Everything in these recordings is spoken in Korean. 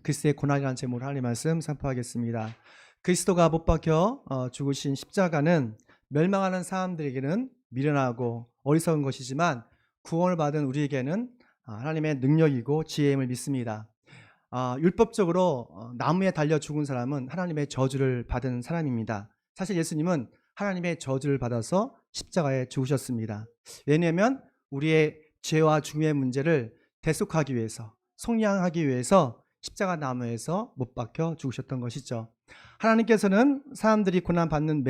그리스도의 고난이라는 제목으로 하나님의 말씀 선포하겠습니다. 그리스도가 못 박혀 죽으신 십자가는 멸망하는 사람들에게는 미련하고 어리석은 것이지만 구원을 받은 우리에게는 하나님의 능력이고 지혜임을 믿습니다. 율법적으로 나무에 달려 죽은 사람은 하나님의 저주를 받은 사람입니다. 사실 예수님은 하나님의 저주를 받아서 십자가에 죽으셨습니다. 왜냐하면 우리의 죄와 죽음의 문제를 대속하기 위해서, 속량하기 위해서 십자가 나무에서 못 박혀 죽으셨던 것이죠. 하나님께서는 사람들이 고난받는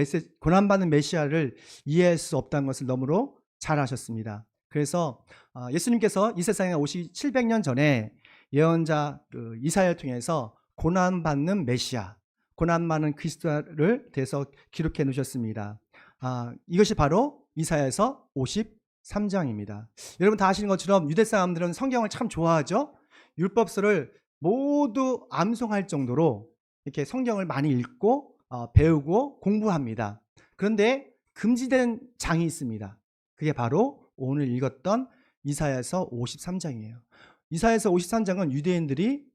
메시아를 이해할 수 없다는 것을 너무로 잘 아셨습니다. 그래서 예수님께서 이 세상에 오시기 700년 전에 예언자 이사야를 통해서 고난받는 메시아, 고난받는 그리스도를 대해서 기록해 놓으셨습니다. 이것이 바로 이사야에서 53장입니다. 여러분 다 아시는 것처럼 유대 사람들은 성경을 참 좋아하죠. 율법서를 모두 암송할 정도로 이렇게 성경을 많이 읽고 배우고 공부합니다. 그런데 금지된 장이 있습니다. 그게 바로 오늘 읽었던 이사야서 53장이에요. 이사야서 53장은 유대인들이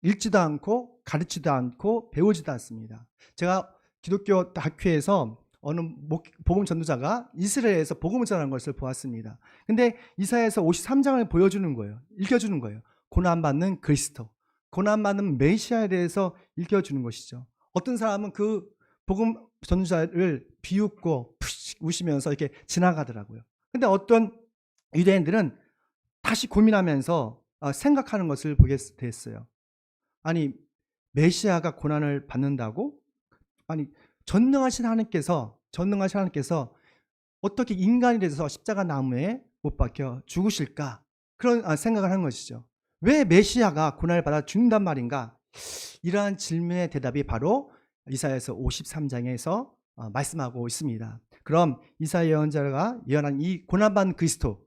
읽지도 않고 가르치지도 않고 배우지도 않습니다. 제가 기독교 학회에서 어느 복음 전도자가 이스라엘에서 복음을 전하는 것을 보았습니다. 근데 이사야서 53장을 보여주는 거예요. 읽혀주는 거예요. 고난받는 그리스도, 고난받는 메시아에 대해서 읽혀주는 것이죠. 어떤 사람은 그 복음 전도자를 비웃고 푸식 웃으면서 이렇게 지나가더라고요. 근데 어떤 유대인들은 다시 고민하면서 생각하는 것을 보게 됐어요. 아니, 메시아가 고난을 받는다고? 아니, 전능하신 하나님께서 어떻게 인간이 돼서 십자가 나무에 못 박혀 죽으실까? 그런 생각을 하는 것이죠. 왜 메시아가 고난을 받아 죽는단 말인가? 이러한 질문의 대답이 바로 이사야서 53장에서 말씀하고 있습니다. 그럼 이사야 예언자가 예언한 이 고난받는 그리스도를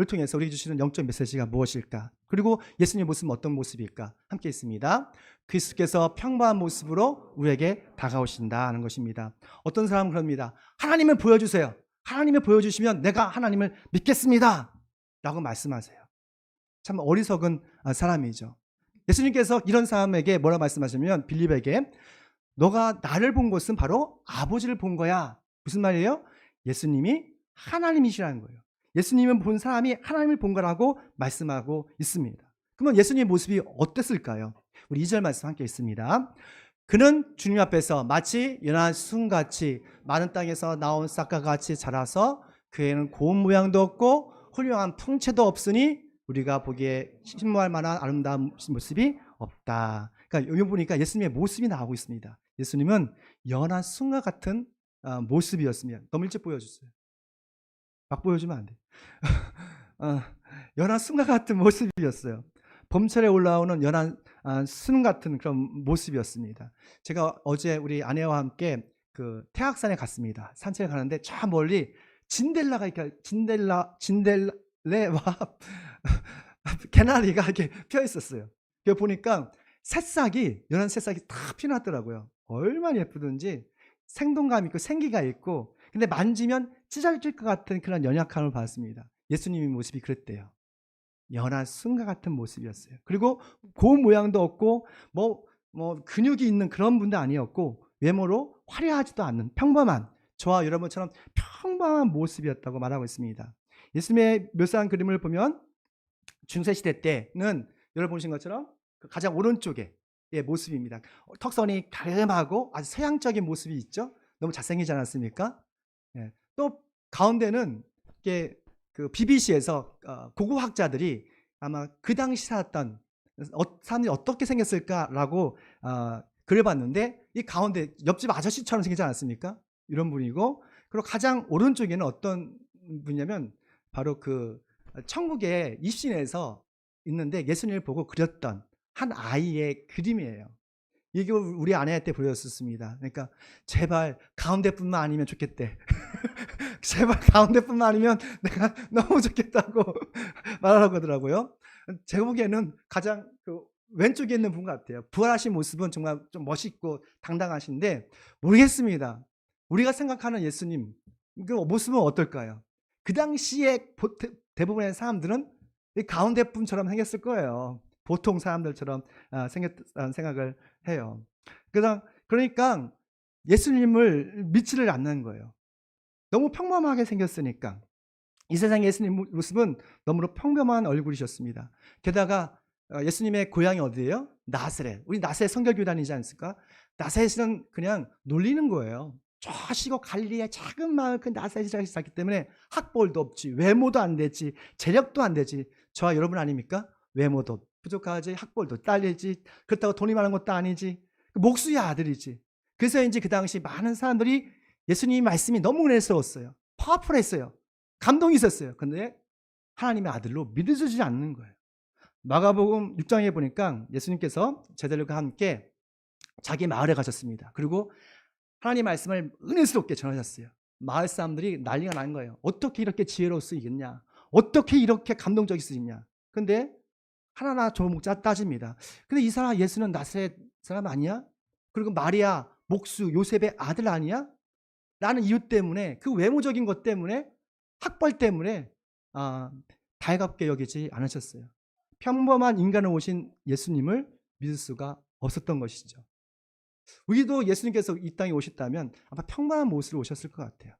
통해서 우리에게 주시는 영적 메시지가 무엇일까? 그리고 예수님의 모습은 어떤 모습일까? 함께 있습니다. 그리스도께서 평범한 모습으로 우리에게 다가오신다는 것입니다. 어떤 사람은 그럽니다. 하나님을 보여주세요. 하나님을 보여주시면 내가 하나님을 믿겠습니다 라고 말씀하세요. 참 어리석은 사람이죠. 예수님께서 이런 사람에게 뭐라 말씀하시냐면 빌립에게 너가 나를 본 것은 바로 아버지를 본 거야. 무슨 말이에요? 예수님이 하나님이시라는 거예요. 예수님을 본 사람이 하나님을 본 거라고 말씀하고 있습니다. 그러면 예수님의 모습이 어땠을까요? 우리 2절 말씀 함께 있습니다. 그는 주님 앞에서 마치 연한 순같이 마른 땅에서 나온 싹과 같이 자라서 그에는 고운 모양도 없고 훌륭한 풍채도 없으니 우리가 보기에 신무할 만한 아름다운 모습이 없다. 그러니까 여기 보니까 예수님의 모습이 나오고 있습니다. 예수님은 연한 순과 같은 모습이었습니다. 너무 일찍 보여주세요. 막 보여주면 안 돼. 연한 순과 같은 모습이었어요. 봄철에 올라오는 연한 순 같은 그런 모습이었습니다. 제가 어제 우리 아내와 함께 그 태악산에 갔습니다. 산책을 가는데 저 멀리 진델라가 이렇게 진델레와 개나리가 이렇게 펴 있었어요. 그 보니까 연한 새싹이 다 피어났더라고요. 얼마나 예쁘든지 생동감 있고 생기가 있고, 근데 만지면 찢어질 것 같은 그런 연약함을 받았습니다. 예수님의 모습이 그랬대요. 연한 순과 같은 모습이었어요. 그리고 고운 모양도 없고 근육이 있는 그런 분도 아니었고 외모로 화려하지도 않는 평범한, 저와 여러분처럼 평범한 모습이었다고 말하고 있습니다. 예수님의 묘사한 그림을 보면 중세시대 때는 여러분 보신 것처럼 가장 오른쪽의 모습입니다. 턱선이 가름하고 아주 서양적인 모습이 있죠. 너무 잘생기지 않았습니까? 또 가운데는 이게 그 BBC에서 고고학자들이 아마 그 당시 살았던 사람들이 어떻게 생겼을까라고 그려봤는데, 이 가운데 옆집 아저씨처럼 생기지 않았습니까? 이런 분이고, 그리고 가장 오른쪽에는 어떤 분이냐면 바로 그 천국의 입신에서 있는데 예수님을 보고 그렸던 한 아이의 그림이에요. 이게 우리 아내한테 보였었습니다. 그러니까 제발 가운데뿐만 아니면 좋겠대. 제발 가운데뿐만 아니면 내가 너무 좋겠다고 말하라고 하더라고요. 제 보기에는 가장 그 왼쪽에 있는 분 같아요. 부활하신 모습은 정말 좀 멋있고 당당하신데, 모르겠습니다. 우리가 생각하는 예수님 그 모습은 어떨까요? 그 당시에 대부분의 사람들은 가운데 분처럼 생겼을 거예요. 보통 사람들처럼 생겼다는 생각을 해요. 그러니까 예수님을 믿지를 않는 거예요. 너무 평범하게 생겼으니까. 이 세상 예수님 모습은 너무나 평범한 얼굴이셨습니다. 게다가 예수님의 고향이 어디예요? 나사렛. 우리 나사렛 성결교회 다니지 않습니까? 나사렛은 그냥 놀리는 거예요. 저 시골 갈릴리의 작은 마을 그 나사렛이라고 했기 때문에 학벌도 없지, 외모도 안 되지, 재력도 안 되지. 저와 여러분 아닙니까? 외모도 부족하지, 학벌도 딸리지, 그렇다고 돈이 많은 것도 아니지, 목수의 아들이지. 그래서 이제 그 당시 많은 사람들이 예수님 말씀이 너무 은혜스러웠어요. 파워풀했어요. 감동이 있었어요. 근데 하나님의 아들로 믿어지지 않는 거예요. 마가복음 6장에 보니까 예수님께서 제자들과 함께 자기 마을에 가셨습니다. 그리고 하나님 말씀을 은혜스럽게 전하셨어요. 마을 사람들이 난리가 난 거예요. 어떻게 이렇게 지혜로울 수 있겠냐? 어떻게 이렇게 감동적일 수 있냐? 근데 하나하나 조목자 따집니다. 근데 이 사람 예수는 나사렛 사람 아니야? 그리고 마리아 목수 요셉의 아들 아니야? 라는 이유 때문에, 그 외모적인 것 때문에, 학벌 때문에 달갑게 여기지 않으셨어요. 평범한 인간을 오신 예수님을 믿을 수가 없었던 것이죠. 우리도 예수님께서 이 땅에 오셨다면 아마 평범한 모습으로 오셨을 것 같아요.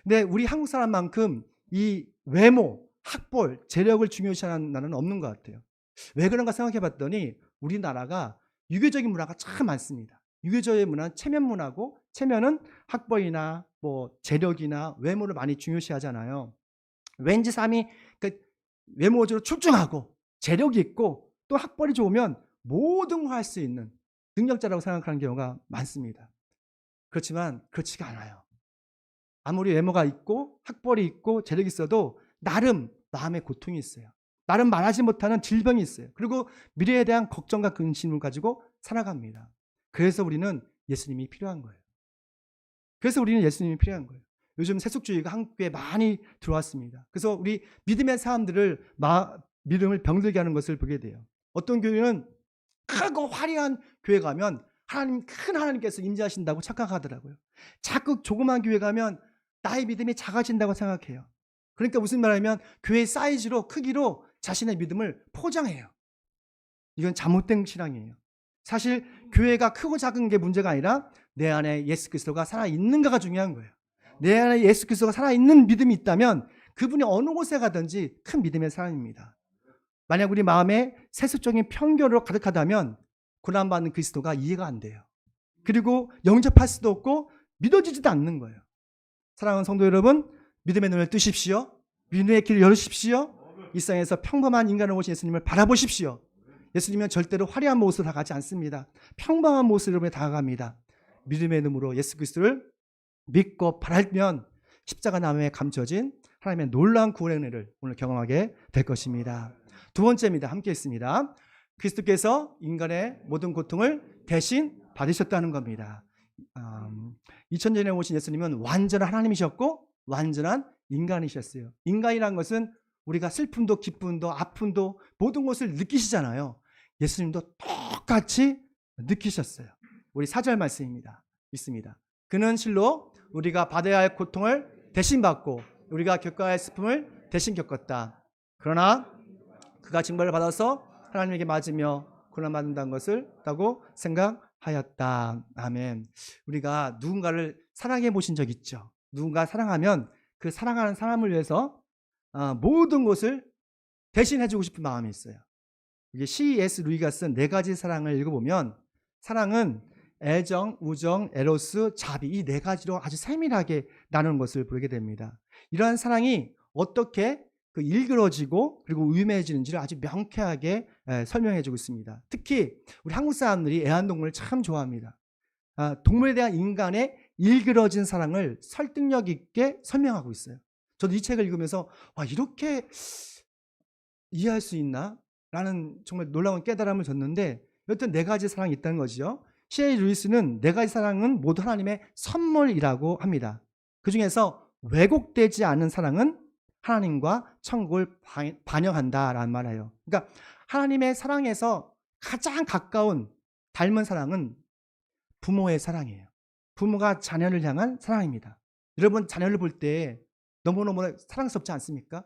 근데 우리 한국 사람만큼 이 외모, 학벌, 재력을 중요시하는 나라는 없는 것 같아요. 왜 그런가 생각해 봤더니 우리나라가 유교적인 문화가 참 많습니다. 유교적인 문화는 체면 문화고, 체면은 학벌이나 뭐 재력이나 외모를 많이 중요시하잖아요. 왠지 사람이 그 외모적으로 출중하고 재력이 있고 또 학벌이 좋으면 모든 걸 할 수 있는 능력자라고 생각하는 경우가 많습니다. 그렇지만 그렇지가 않아요. 아무리 외모가 있고 학벌이 있고 재력이 있어도 나름 마음의 고통이 있어요. 나름 말하지 못하는 질병이 있어요. 그리고 미래에 대한 걱정과 근심을 가지고 살아갑니다. 그래서 우리는 예수님이 필요한 거예요. 요즘 세속주의가 한국에 많이 들어왔습니다. 그래서 우리 믿음의 사람들을 믿음을 병들게 하는 것을 보게 돼요. 어떤 교회는 크고 화려한 교회 가면 큰 하나님께서 임재하신다고 착각하더라고요. 자꾸 조그만 교회 가면 나의 믿음이 작아진다고 생각해요. 그러니까 무슨 말이냐면 교회 사이즈로, 크기로 자신의 믿음을 포장해요. 이건 잘못된 신앙이에요. 사실 교회가 크고 작은 게 문제가 아니라 내 안에 예수 그리스도가 살아있는가가 중요한 거예요. 내 안에 예수 그리스도가 살아있는 믿음이 있다면 그분이 어느 곳에 가든지 큰 믿음의 사람입니다. 만약 우리 마음에 세속적인 편견으로 가득하다면 고난받는 그리스도가 이해가 안 돼요. 그리고 영접할 수도 없고 믿어지지도 않는 거예요. 사랑하는 성도 여러분, 믿음의 눈을 뜨십시오. 믿음의 길을 열으십시오. 이 세상에서 평범한 인간을 오신 예수님을 바라보십시오. 예수님은 절대로 화려한 모습으로 다가가지 않습니다. 평범한 모습으로 다가갑니다. 믿음의 눈으로 예수 그리스도를 믿고 바라면 십자가 나무에 감춰진 하나님의 놀라운 구원의 은혜를 오늘 경험하게 될 것입니다. 두 번째입니다. 함께 있습니다. 그리스도께서 인간의 모든 고통을 대신 받으셨다는 겁니다. 2000년에 오신 예수님은 완전한 하나님이셨고 완전한 인간이셨어요. 인간이란 것은 우리가 슬픔도 기쁨도 아픔도 모든 것을 느끼시잖아요. 예수님도 똑같이 느끼셨어요. 우리 4절 말씀입니다. 있습니다. 그는 실로 우리가 받아야 할 고통을 대신 받고 우리가 겪어야 할 슬픔을 대신 겪었다. 그러나 그가 징벌을 받아서 하나님에게 맞으며 고난받는다는 것을 라고 생각하였다. 아멘. 우리가 누군가를 사랑해 보신 적 있죠? 누군가 사랑하면 그 사랑하는 사람을 위해서 모든 것을 대신해 주고 싶은 마음이 있어요. 이게 C.S. 루이가 쓴 4가지 사랑을 읽어보면 사랑은 애정, 우정, 에로스, 자비 이 4가지로 아주 세밀하게 나누는 것을 보게 됩니다. 이러한 사랑이 어떻게 일그러지고 그리고 유명해지는지를 아주 명쾌하게 설명해 주고 있습니다. 특히 우리 한국 사람들이 애완동물을 참 좋아합니다. 동물에 대한 인간의 일그러진 사랑을 설득력 있게 설명하고 있어요. 저도 이 책을 읽으면서 이렇게 이해할 수 있나? 라는 정말 놀라운 깨달음을 줬는데 여튼 4가지 사랑이 있다는 거죠. C.S. 루이스는 4가지 사랑은 모두 하나님의 선물이라고 합니다. 그 중에서 왜곡되지 않은 사랑은 하나님과 천국을 반영한다라는 말이에요. 그러니까 하나님의 사랑에서 가장 가까운 닮은 사랑은 부모의 사랑이에요. 부모가 자녀를 향한 사랑입니다. 여러분 자녀를 볼 때 너무너무 사랑스럽지 않습니까?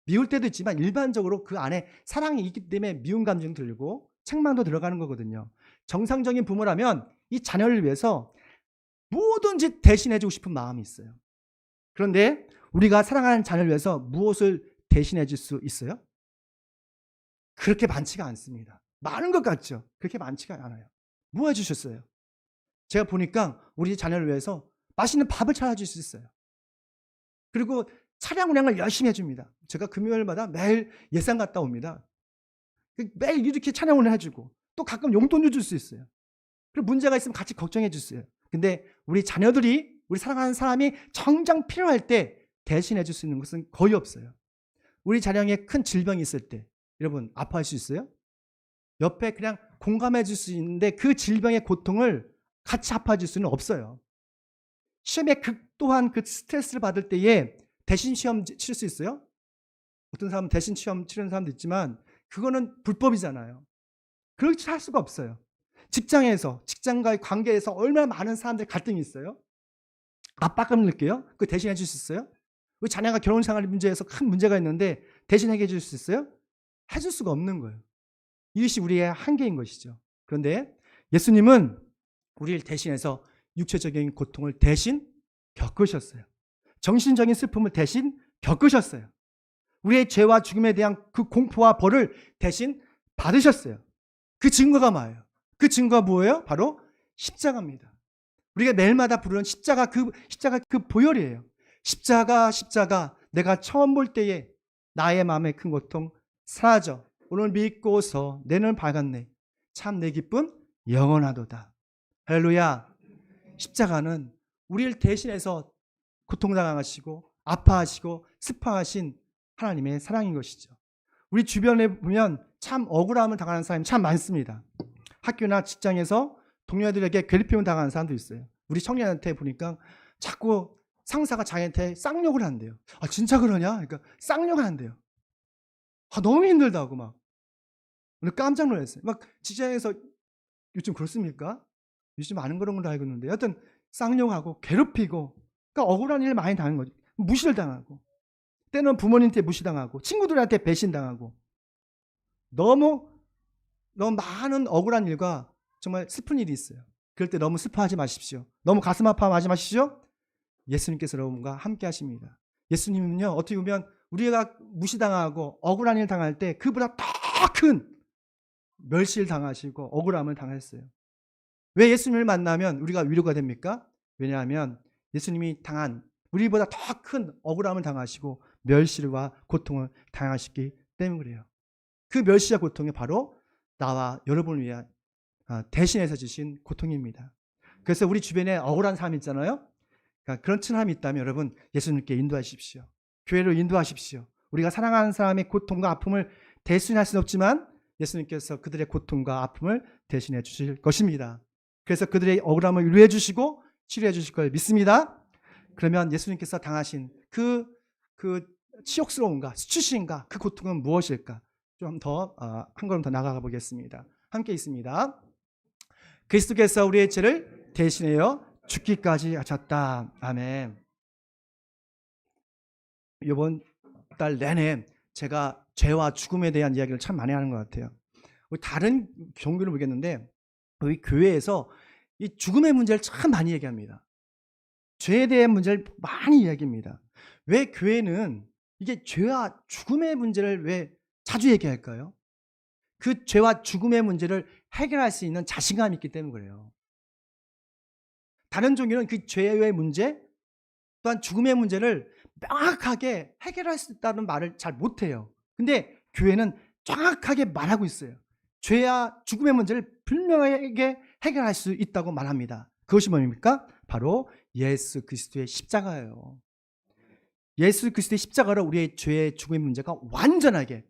미울 때도 있지만 일반적으로 그 안에 사랑이 있기 때문에 미운 감정 들고 책망도 들어가는 거거든요. 정상적인 부모라면 이 자녀를 위해서 뭐든지 대신해주고 싶은 마음이 있어요. 그런데 우리가 사랑하는 자녀를 위해서 무엇을 대신해 줄 수 있어요? 그렇게 많지가 않습니다. 많은 것 같죠? 그렇게 많지가 않아요. 뭐 해주셨어요? 제가 보니까 우리 자녀를 위해서 맛있는 밥을 차려줄 수 있어요. 그리고 차량 운행을 열심히 해줍니다. 제가 금요일마다 매일 예산 갔다 옵니다. 매일 이렇게 차량 운행해주고 또 가끔 용돈도 줄 수 있어요. 그리고 문제가 있으면 같이 걱정해 주세요. 근데 우리 자녀들이 우리 사랑하는 사람이 정작 필요할 때 대신해 줄 수 있는 것은 거의 없어요. 우리 자녀에 큰 질병이 있을 때 여러분 아파할 수 있어요? 옆에 그냥 공감해 줄 수 있는데 그 질병의 고통을 같이 아파해 줄 수는 없어요. 시험에 극도한 그 스트레스를 받을 때에 대신 시험 치를 수 있어요? 어떤 사람은 대신 시험 치르는 사람도 있지만 그거는 불법이잖아요. 그렇게 할 수가 없어요. 직장에서 직장과의 관계에서 얼마나 많은 사람들이 갈등이 있어요. 압박감을 느껴요. 그거 대신해 줄 수 있어요? 우리 자녀가 결혼 생활 문제에서 큰 문제가 있는데 대신 해결해 줄 수 있어요? 해줄 수가 없는 거예요. 이것이 우리의 한계인 것이죠. 그런데 예수님은 우리를 대신해서 육체적인 고통을 대신 겪으셨어요. 정신적인 슬픔을 대신 겪으셨어요. 우리의 죄와 죽음에 대한 그 공포와 벌을 대신 받으셨어요. 그 증거가 뭐예요? 그 증거가 뭐예요? 바로 십자가입니다. 우리가 매일마다 부르는 십자가 그 보혈이에요. 십자가 내가 처음 볼 때에 나의 마음의 큰 고통 사라져 오늘 믿고서 내 눈을 밝았네. 참 내 기쁨 영원하도다. 할렐루야. 십자가는 우리를 대신해서 고통당하시고 아파하시고 슬퍼하신 하나님의 사랑인 것이죠. 우리 주변에 보면 참 억울함을 당하는 사람이 참 많습니다. 학교나 직장에서 동료들에게 괴롭힘을 당하는 사람도 있어요. 우리 청년한테 보니까 자꾸 상사가 자기한테 쌍욕을 한대요. 아 진짜 그러냐? 그러니까 쌍욕을 한대요. 아 너무 힘들다고 막. 오늘 깜짝 놀랐어요. 막 직장에서 요즘 그렇습니까? 요즘 많은 그런 걸로 알고 있는데 여하튼 쌍욕하고 괴롭히고 그러니까 억울한 일 많이 당하는 거죠. 무시를 당하고 때는 부모님한테 무시당하고 친구들한테 배신당하고 너무 많은 억울한 일과 정말 슬픈 일이 있어요. 그럴 때 너무 슬퍼하지 마십시오. 너무 가슴 아파하지 마십시오. 예수님께서 여러분과 함께 하십니다. 예수님은요 어떻게 보면 우리가 무시당하고 억울한 일 당할 때 그보다 더 큰 멸시를 당하시고 억울함을 당했어요. 왜 예수님을 만나면 우리가 위로가 됩니까? 왜냐하면 예수님이 당한 우리보다 더 큰 억울함을 당하시고 멸시와 고통을 당하셨기 때문에 그래요. 그 멸시와 고통이 바로 나와 여러분을 위한 대신해서 주신 고통입니다. 그래서 우리 주변에 억울한 사람 있잖아요. 그러니까 그런 사람이 있다면 여러분 예수님께 인도하십시오. 교회로 인도하십시오. 우리가 사랑하는 사람의 고통과 아픔을 대신할 수는 없지만 예수님께서 그들의 고통과 아픔을 대신해 주실 것입니다. 그래서 그들의 억울함을 위로해 주시고 치료해 주실 걸 믿습니다. 그러면 예수님께서 당하신 그 치욕스러움과 수치심과 그 고통은 무엇일까? 좀 더 한 걸음 더 나아가 보겠습니다. 함께 있습니다. 그리스도께서 우리의 죄를 대신하여 죽기까지 하셨다. 아멘. 이번 달 내내 제가 죄와 죽음에 대한 이야기를 참 많이 하는 것 같아요. 다른 종교를 모르겠는데 우리 교회에서 이 죽음의 문제를 참 많이 얘기합니다. 죄에 대한 문제를 많이 이야기합니다. 왜 교회는 이게 죄와 죽음의 문제를 왜 자주 얘기할까요? 그 죄와 죽음의 문제를 해결할 수 있는 자신감이 있기 때문에 그래요. 다른 종교는 그 죄의 문제 또한 죽음의 문제를 명확하게 해결할 수 있다는 말을 잘 못해요. 근데 교회는 정확하게 말하고 있어요. 죄와 죽음의 문제를 분명하게 해결할 수 있다고 말합니다. 그것이 뭡니까? 바로 예수 그리스도의 십자가예요. 예수 그리스도의 십자가로 우리의 죄의 죽음의 문제가 완전하게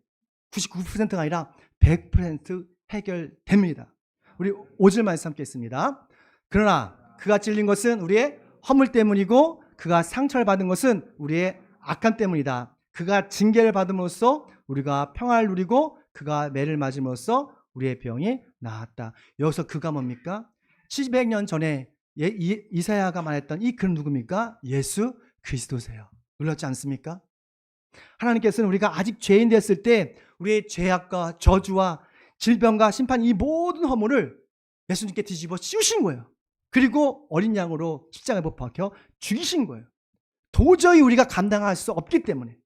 99%가 아니라 100% 해결됩니다. 우리 5절 말씀 함께 있습니다. 그러나 그가 찔린 것은 우리의 허물 때문이고 그가 상처를 받은 것은 우리의 악함 때문이다. 그가 징계를 받음으로써 우리가 평화를 누리고 그가 매를 맞음으로써 우리의 병이 나았다. 여기서 그가 뭡니까? 700년 전에 이사야가 말했던 이 그는 누굽니까? 예수 그리스도세요. 놀랍지 않습니까? 하나님께서는 우리가 아직 죄인 됐을 때 우리의 죄악과 저주와 질병과 심판 이 모든 허물을 예수님께 뒤집어 씌우신 거예요. 그리고 어린 양으로 십자가에 못 박혀 죽이신 거예요. 도저히 우리가 감당할 수 없기 때문에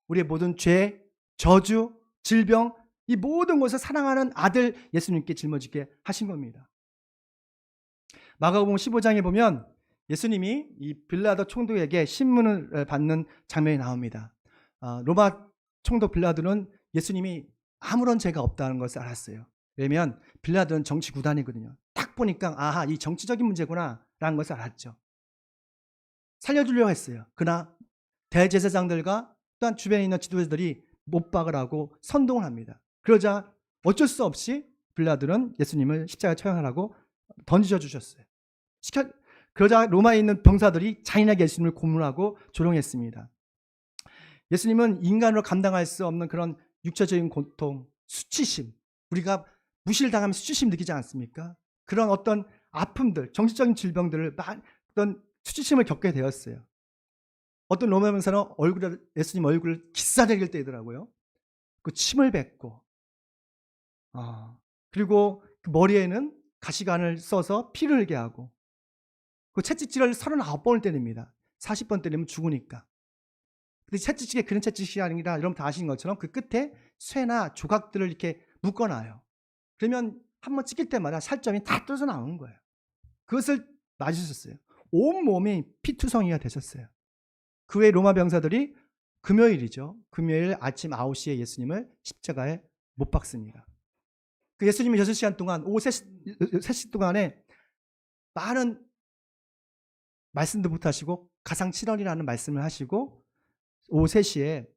우리의 모든 죄, 저주, 질병 이 모든 것을 사랑하는 아들 예수님께 짊어지게 하신 겁니다. 마가복음 15장에 보면 예수님이 이 빌라도 총독에게 신문을 받는 장면이 나옵니다. 로마 총독 빌라도는 예수님이 아무런 죄가 없다는 것을 알았어요. 왜냐하면 빌라도는 정치 구단이거든요. 딱 보니까 아하 이 정치적인 문제구나 라는 것을 알았죠. 살려주려고 했어요. 그러나 대제사장들과 또한 주변에 있는 지도자들이 못 박으라고 선동을 합니다. 그러자 어쩔 수 없이 빌라도는 예수님을 십자가에 처형하라고 던져 주셨어요. 그러자 로마에 있는 병사들이 잔인하게 예수님을 고문하고 조롱했습니다. 예수님은 인간으로 감당할 수 없는 그런 육체적인 고통, 수치심, 우리가 무시를 당하면 수치심 느끼지 않습니까? 그런 어떤 아픔들, 정신적인 질병들을 어떤 수치심을 겪게 되었어요. 어떤 로마 병사는 예수님 얼굴을 기싸대기를 때리더라고요. 그 침을 뱉고, 그리고 그 머리에는 가시관을 써서 피를 흘게 하고, 그 채찍질을 39번을 때립니다. 40번 때리면 죽으니까. 근데 채찍질이 그런 채찍질이 아니라 여러분 다 아시는 것처럼 그 끝에 쇠나 조각들을 이렇게 묶어놔요. 그러면 한번 찍힐 때마다 살점이 다 떨어져 나오는 거예요. 그것을 맞으셨어요. 온몸이 피투성이가 되셨어요. 그 외에 로마 병사들이 금요일이죠. 금요일 아침 9시에 예수님을 십자가에 못 박습니다. 그 예수님이 6시간 동안, 오후 3시 동안에 많은 말씀도 못하시고 가상칠언이라는 말씀을 하시고 오후 3시에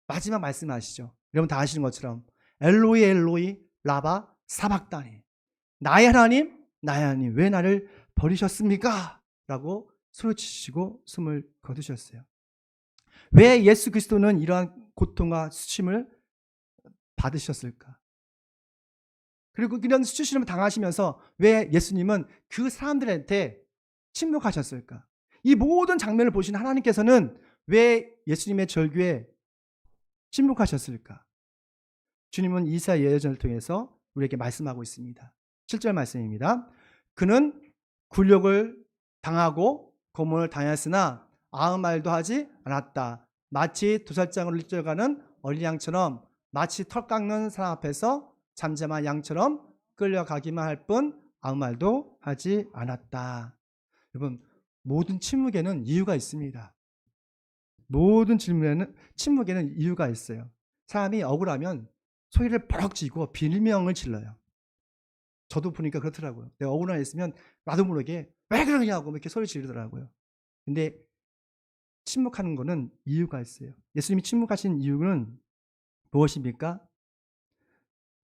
마지막 말씀을 하시죠. 여러분 다 아시는 것처럼 엘로이 엘로이 라바 사박다니 나의 하나님 나의 하나님 왜 나를 버리셨습니까? 라고 소리치시고 숨을 거두셨어요. 왜 예수 그리스도는 이러한 고통과 수치심을 받으셨을까? 그리고 이런 수치심을 당하시면서 왜 예수님은 그 사람들한테 침묵하셨을까? 이 모든 장면을 보신 하나님께서는 왜 예수님의 절규에 침묵하셨을까? 주님은 이사야 예언을 통해서 우리에게 말씀하고 있습니다. 7절 말씀입니다. 그는 굴욕을 당하고 고문을 당했으나 아무 말도 하지 않았다. 마치 도살장으로 일절가는 어린 양처럼 마치 털 깎는 사람 앞에서 잠잠한 양처럼 끌려가기만 할 뿐 아무 말도 하지 않았다. 여러분 모든 침묵에는 이유가 있습니다. 모든 침묵에는 이유가 있어요. 사람이 억울하면 소리를 버럭 지고 비명을 질러요. 저도 보니까 그렇더라고요. 내가 억울하게 있으면 나도 모르게 왜 그러냐고 이렇게 소리 지르더라고요. 근데 침묵하는 거는 이유가 있어요. 예수님이 침묵하신 이유는 무엇입니까?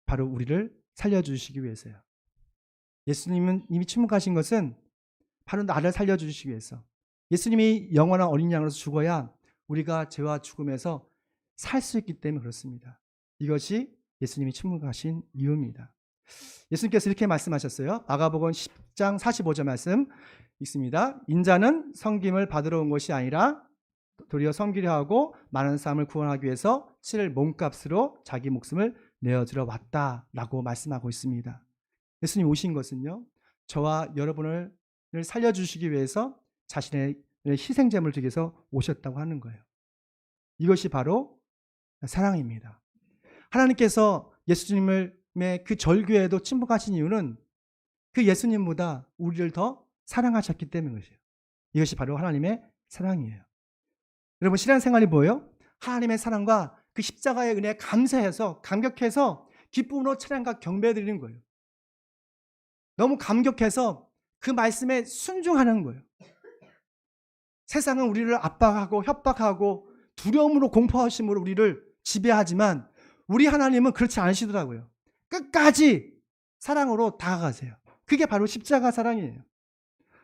바로 우리를 살려주시기 위해서요. 예수님은 이미 침묵하신 것은 바로 나를 살려주시기 위해서. 예수님이 영원한 어린 양으로서 죽어야 우리가 죄와 죽음에서 살 수 있기 때문에 그렇습니다. 이것이 예수님이 침묵하신 이유입니다. 예수님께서 이렇게 말씀하셨어요. 마가복음 10장 45절 말씀 있습니다. 인자는 섬김을 받으러 온 것이 아니라 도리어 섬기려 하고 많은 사람을 구원하기 위해서 치를 몸값으로 자기 목숨을 내어주러 왔다라고 말씀하고 있습니다. 예수님 오신 것은요, 저와 여러분을 살려주시기 위해서 자신의 희생제물을 드리기 위해서 오셨다고 하는 거예요. 이것이 바로 사랑입니다. 하나님께서 예수님의 그 절규에도 침묵하신 이유는 그 예수님보다 우리를 더 사랑하셨기 때문이에요. 이것이 바로 하나님의 사랑이에요. 여러분 신앙생활이 뭐예요? 하나님의 사랑과 그 십자가의 은혜에 감사해서 감격해서 기쁨으로 찬양과 경배 드리는 거예요. 너무 감격해서 그 말씀에 순종하는 거예요. 세상은 우리를 압박하고 협박하고 두려움으로 공포하심으로 우리를 지배하지만 우리 하나님은 그렇지 않으시더라고요. 끝까지 사랑으로 다가가세요. 그게 바로 십자가 사랑이에요.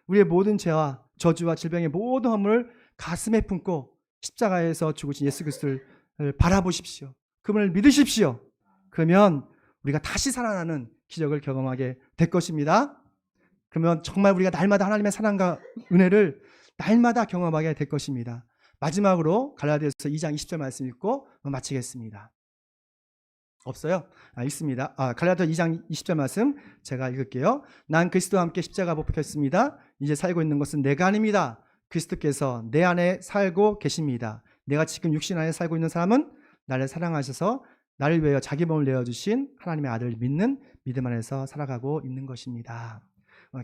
우리의 모든 죄와 저주와 질병의 모든 허물을 가슴에 품고 십자가에서 죽으신 예수 그리스도를 바라보십시오. 그분을 믿으십시오. 그러면 우리가 다시 살아나는 기적을 경험하게 될 것입니다. 그러면 정말 우리가 날마다 하나님의 사랑과 은혜를 날마다 경험하게 될 것입니다. 마지막으로 갈라디아서 2장 20절 말씀 읽고 마치겠습니다. 없어요? 있습니다. 갈라디아 2장 20절 말씀 제가 읽을게요. 난 그리스도와 함께 십자가 못 박혔습니다. 이제 살고 있는 것은 내가 아닙니다. 그리스도께서 내 안에 살고 계십니다. 내가 지금 육신 안에 살고 있는 사람은 나를 사랑하셔서 나를 위하여 자기 몸을 내어주신 하나님의 아들을 믿는 믿음 안에서 살아가고 있는 것입니다.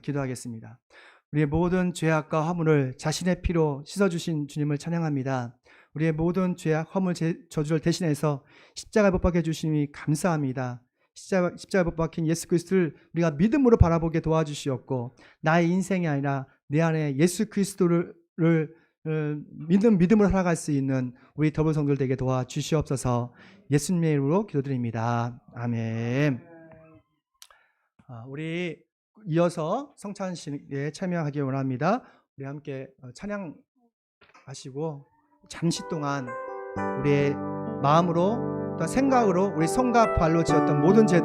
기도하겠습니다. 우리의 모든 죄악과 허물을 자신의 피로 씻어주신 주님을 찬양합니다. 우리의 모든 죄악, 허물, 저주를 대신해서 십자가에 못 박혀 주심이 감사합니다. 십자가에 못 박힌 예수 그리스도를 우리가 믿음으로 바라보게 도와주시옵고, 나의 인생이 아니라 내 안에 예수 그리스도를 믿음으로 살아갈 수 있는 우리 더불 성도들 되게 도와주시옵소서. 예수님의 이름으로 기도드립니다. 아멘. 우리 이어서 성찬식에 참여하기 원합니다. 우리 함께 찬양하시고 잠시 동안 우리의 마음으로 또 생각으로 우리 손과 발로 지었던 모든 죄들